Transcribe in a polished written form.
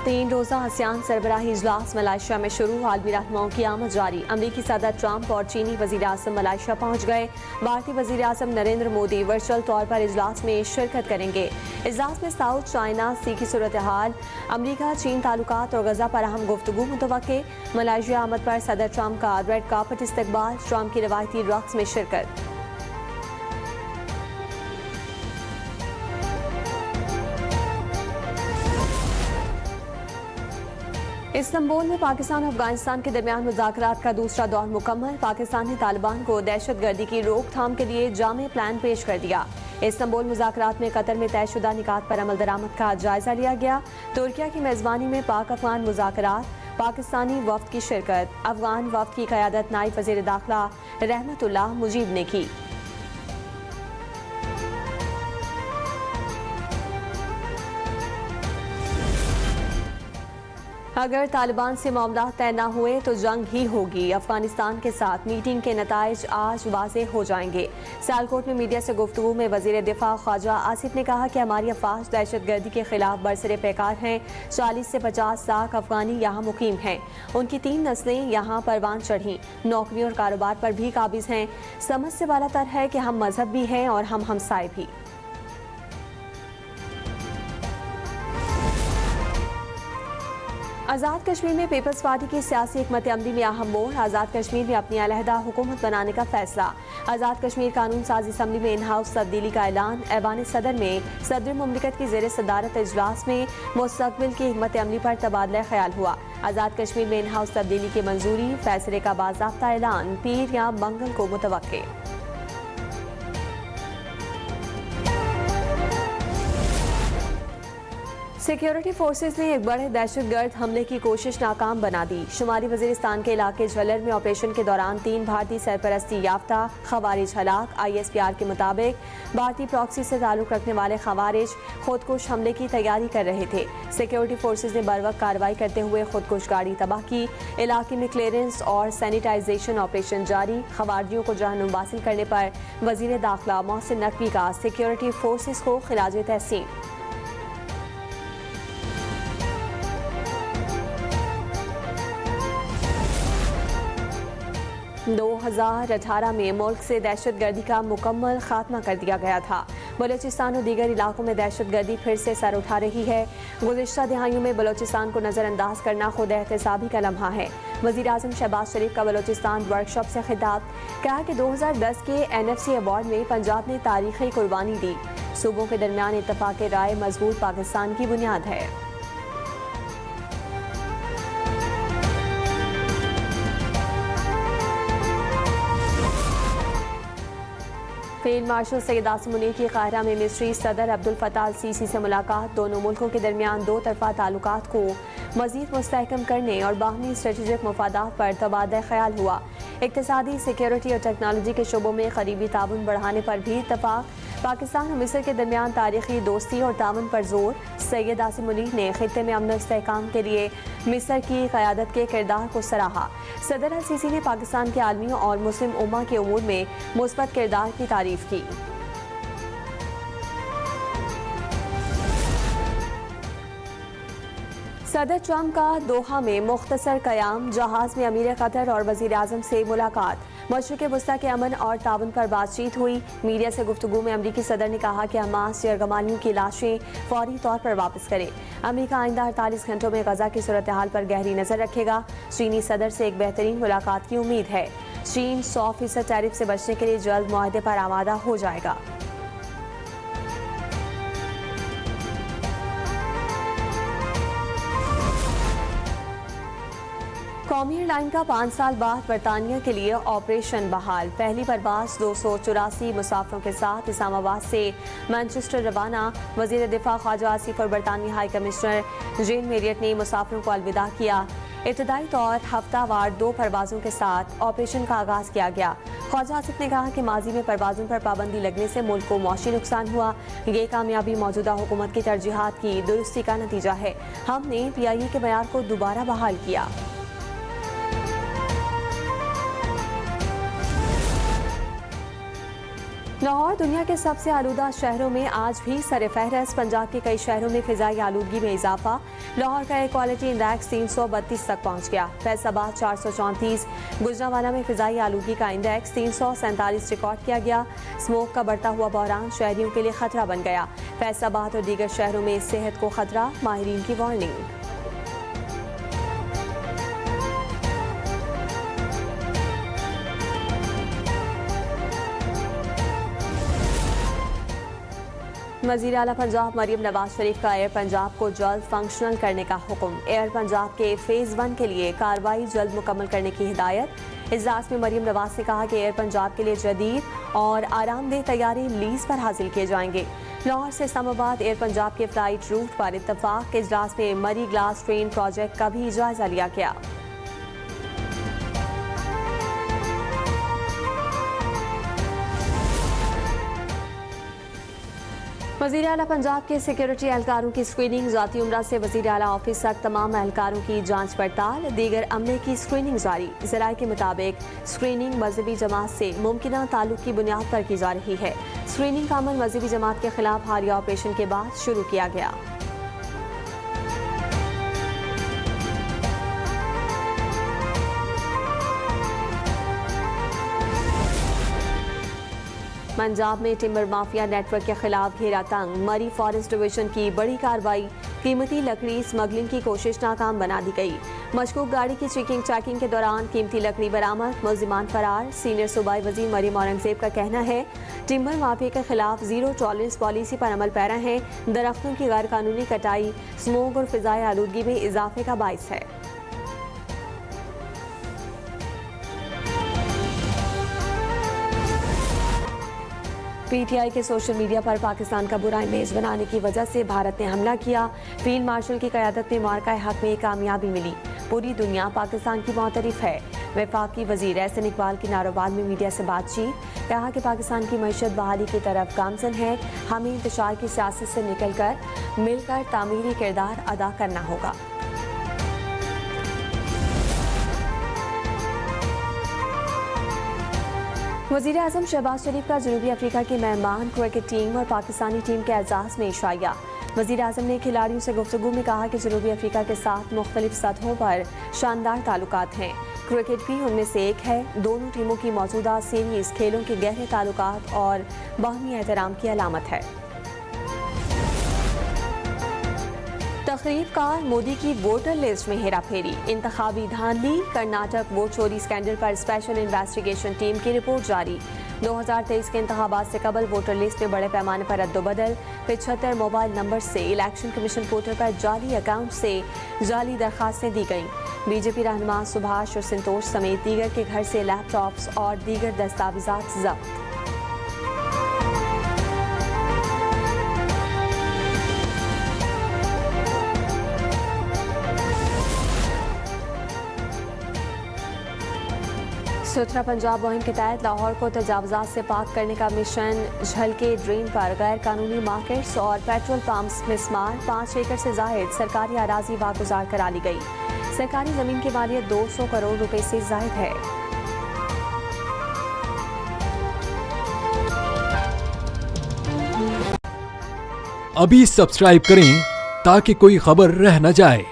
3 रोज़ा आसियान सरबराही इजलास मलेशिया में शुरू। आलमी रहनुमाओं की आमद जारी। अमरीकी सदर ट्रंप और चीनी वज़ीर आज़म मलेशिया पहुँच गए। भारतीय वज़ीर आज़म नरेंद्र मोदी वर्चुअल तौर पर इजलास में शिरकत करेंगे। इजलास में साउथ चाइना सी की सूरत हाल, अमरीका चीन ताल्लुकात और गजा पर अहम गुफ्तगू मुतवक्के। मलेशिया आमद पर सदर ट्रंप का रेड कार्पेट इस्तकबाल, ट्रंप की रवायती रक्स में शिरकत। इस्तांबुल में पाकिस्तान और अफगानिस्तान के दरमियान मुज़ाकरात का दूसरा दौर मुकम्मल। पाकिस्तान ने तालिबान को दहशतगर्दी की रोकथाम के लिए जामे प्लान पेश कर दिया। इस्तांबुल मुज़ाकरात में कतर में तयशुदा निकात पर अमल दरामद का जायजा लिया गया। तुर्किया की मेज़बानी में पाक अफगान मुज़ाकरात, पाकिस्तानी वफ्द की शिरकत। अफगान वफ्द की क़यादत नायब वज़ीर दाखिला रहमतुल्लाह मुजीब ने की। अगर तालिबान से मामला तय न हुए तो जंग ही होगी। अफगानिस्तान के साथ मीटिंग के नताइज आज वाज़ेह हो जाएंगे। सियालकोट में मीडिया से गुफ्तगू में वज़ीर दिफा ख्वाजा आसिफ ने कहा कि हमारी अफवाज दहशतगर्दी के खिलाफ बरसरे पैकार हैं। 40 से 50 लाख अफगानी यहाँ मुकीम हैं। उनकी 3 नस्लें यहाँ परवान चढ़ी, नौकरियों और कारोबार पर भी काबिज हैं। समझ से बालातर है कि हम मजहब भी हैं और हम हमसाए भी। आज़ाद कश्मीर में पीपल्स पार्टी की सियासी हिकमत अमली में अहम मोड़। आज़ाद कश्मीर में अपनी अलहदा हुकूमत बनाने का फैसला। आज़ाद कश्मीर कानून साजी असम्बली में इन हाउस तब्दीली का ऐलान। ऐवान सदर में सदर मुमलिकत की ज़ेर सदारत इजलास में मुस्तकबिल की हिकमत अमली पर तबादला ख्याल हुआ। आज़ाद कश्मीर में इन हाउस तब्दीली की मंजूरी, फैसले का बाज़ाब्ता ऐलान पीर या मंगल को मुतवक्के। सिक्योरिटी फोर्सेज ने एक बड़े दहशतगर्द हमले की कोशिश नाकाम बना दी। शुमाली वजीरिस्तान के इलाके झलर में ऑपरेशन के दौरान 3 भारतीय सरपरस्ती याफ्ता खवारिज हलाक। ISPR के मुताबिक भारतीय प्रॉक्सी से ताल्लुक रखने वाले खवारिज खुदकुश हमले की तैयारी कर रहे थे। सिक्योरिटी फोर्सेज ने बरवक्त कार्रवाई करते हुए खुदकुश गाड़ी तबाह की। इलाके में क्लियरेंस और सैनिटाइजेशन ऑपरेशन जारी। खवारियों को जहन्नुम हासिल करने पर वजीर दाखिला मोहसिन नकवी का सिक्योरिटी फोर्सेज को खिराज तहसीन। 2018 में मुल्क से दहशतगर्दी का मुकम्मल खात्मा कर दिया गया था। बलोचिस्तान और दीगर इलाकों में दहशतगर्दी फिर से सर उठा रही है। गुज़िश्ता दिहाइयों में बलोचिस्तान को नज़रअंदाज करना खुद एहतसाबी का लम्हा है। वज़ीर आज़म शहबाज शरीफ का बलोचिस्तान वर्कशॉप से खिताब। कहा कि 2010 के NFC अवार्ड में पंजाब ने तारीखी कुर्बानी दी। सूबों के दरमियान इत्तफाक राय मजबूत पाकिस्तान की बुनियाद है। फील्ड मार्शल सैयद आसिम मुनीर की काहिरा में मिस्री सदर अब्दुल फताह अल सीसी से मुलाकात। दोनों मुल्कों के दरमियान 2 तरफा ताल्लुकात को मजीद मुस्तहकम करने और बाहमी स्ट्रेटेजिक मफादात पर तबादला ख्याल हुआ। इक्तिसादी, सिक्योरिटी और टेक्नोलॉजी के शोबों में करीबी ताउन बढ़ाने पर भी इत्तफाक। पाकिस्तान और मिस्र के दरमियान तारीखी दोस्ती और ताउन पर जोर। सैयद आसिम मुनीर ने खित्ते में अमन और इस्तेहकाम के लिए मिस्र की क़यादत के किरदार को सराहा। सदर अल सीसी ने पाकिस्तान के आलमी और मुस्लिम उम्मा के उमूर में मुस्बत किरदार की तारीफ की। सदर ट्रंप का दोहा में मुख्तसर क़याम। जहाज़ में अमीर कतर और वज़ीर आज़म से मुलाकात। मशरिक़ वस्ता के अमन और ताउन पर बातचीत हुई। मीडिया से गुफ्तगू में अमरीकी सदर ने कहा कि हमास यरगमानियों की लाशें फौरी तौर पर वापस करे। अमरीका आइंदा 48 घंटों में गजा की सूरत हाल पर गहरी नज़र रखेगा। चीनी सदर से एक बेहतरीन मुलाकात की उम्मीद है। चीन 100% टैरिफ से बचने के लिए जल्द मुआहदे पर आमादा हो जाएगा। कौमी एयरलाइन का 5 साल बाद बरतानिया के लिए ऑपरेशन बहाल। पहली परवाज 284 मुसाफिरों के साथ इस्लामाबाद से मैनचेस्टर रवाना। वज़ीर दिफा ख्वाजा आसिफ और बरतानवी हाई कमिश्नर जेन मेरियट ने मुसाफिरों को अलविदा किया। इब्तदाई तौर हफ्तावार 2 परवाज़ों के साथ ऑपरेशन का आगाज़ किया गया। ख्वाजा आसिफ ने कहा कि माजी में परवाज़ों पर पाबंदी लगने से मुल्क को मौशी नुकसान हुआ। ये कामयाबी मौजूदा हुकूमत की तरजीहात की दुरुस्ती का नतीजा है। हमने PIA के मयार को दोबारा बहाल किया। लाहौर दुनिया के सबसे आलूदा शहरों में आज भी सर-ए-फहरिस्त। पंजाब के कई शहरों में फिजाई आलूदगी में इजाफा। लाहौर का एयर क्वालिटी इंडेक्स 332 तक पहुंच गया। फैसलाबाद 434। गुजरांवाला में फिजाई आलूदगी का इंडेक्स 347 रिकॉर्ड किया गया। स्मोक का बढ़ता हुआ बहरान शहरियों के लिए खतरा बन गया। फैसलाबाद और दीगर शहरों में सेहत को खतरा, माहिरीन की वार्निंग। वज़ीर आला पंजाब मरियम नवाज शरीफ का एयर पंजाब को जल्द फंक्शनल करने का हुक्म। एयर पंजाब के फेज़ 1 के लिए कार्रवाई जल्द मुकम्मल करने की हिदायत। इजलास में मरियम नवाज ने कहा कि एयर पंजाब के लिए जदीद और आरामदेह तैयारी लीज पर हासिल किए जाएंगे। लाहौर से इस्लामाबाद एयर पंजाब के फ्लाइट रूट पर इत्तफाक के इजलास में मरी ग्लास ट्रेन प्रोजेक्ट का भी जायजा लिया गया। वज़ीर आला पंजाब के सिक्योरिटी एहलकारों की स्क्रीनिंग। ज़ाती उम्रा से वज़ीर आला ऑफिस तक तमाम एहलकारों की जांच पड़ताल। दीगर अमले की स्क्रीनिंग जारी। ज़राए के मुताबिक स्क्रीनिंग मजहबी जमात से मुमकिना ताल्लुक की बुनियाद पर की जा रही है। स्क्रीनिंग का अमल मजहबी जमात के खिलाफ हालिया ऑपरेशन के बाद शुरू किया गया। पंजाब में टिम्बर माफिया नेटवर्क के खिलाफ घेरा तंग। मरी फॉरेस्ट डिवीजन की बड़ी कार्रवाई। कीमती लकड़ी स्मगलिंग की कोशिश नाकाम बना दी गई। मशकूक गाड़ी की चेकिंग के दौरान कीमती लकड़ी बरामद, मुलजिमान फरार। सीनियर सूबाई वजीर मरियम औरंगजेब का कहना है टिम्बर माफिया के खिलाफ जीरो टॉलरेंस पॉलिसी पर अमल पैरा है। दरख्तों की गैर कानूनी कटाई स्मोक और फिजाई आलूदगी में इजाफे का बाइस है। पीटीआई के सोशल मीडिया पर पाकिस्तान का बुरा इमेज बनाने की वजह से भारत ने हमला किया। फील्ड मार्शल की क़यादत में मार्का हक में कामयाबी मिली। पूरी दुनिया पाकिस्तान की मुतरिफ है। वफाकी वजीर एहसन इकबाल की नारोबाद में मीडिया से बातचीत। कहा कि पाकिस्तान की मईशत बहाली की तरफ गामजन है। हमें इंतशार की सियासत से निकलकर मिलकर तामीरी किरदार अदा करना होगा। वज़ीर आज़म शहबाज शरीफ का जनूबी अफ्रीका की मेहमान क्रिकेट टीम और पाकिस्तानी टीम के एजाज़ में इशाया। वज़ीर आज़म ने खिलाड़ियों से गुफ्तगू में कहा कि जनूबी अफ्रीका के साथ मुख्तलिफ सतहों पर शानदार ताल्लुकात हैं। क्रिकेट भी उनमें से एक है। दोनों टीमों की मौजूदा सीरीज खेलों के गहरे ताल्लुकात और बाहमी एहतराम की अलामत है। तकरीब का मोदी की वोटर लिस्ट में हेरा फेरी। इंतखाबी धांधली। कर्नाटक वोट चोरी स्कैंडल पर स्पेशल इन्वेस्टिगेशन टीम की रिपोर्ट जारी। 2023 के इंतखाबात से कबल वोटर लिस्ट में बड़े पैमाने पर रद्दोबदल। 75 मोबाइल नंबर से इलेक्शन कमीशन पोर्टल पर जाली अकाउंट से जाली दरखास्तें दी गईं। बीजेपी रहनुमा सुभाष और संतोष समेत दीगर के घर से लैपटॉप्स और दीगर दस्तावेजात जब्त। सुथरा पंजाब मुहिम के तहत लाहौर को तजावजात से पाक करने का मिशन। झलके ड्रेन पर गैर कानूनी मार्केट्स और पेट्रोल पंप्स मिसमार। 5 एकड़ से जायद सरकारी अराजी वागुजार करा ली गई। सरकारी जमीन की मालियत 200 करोड़ रुपए से जायद है। अभी सब्सक्राइब करें ताकि कोई खबर रह न जाए।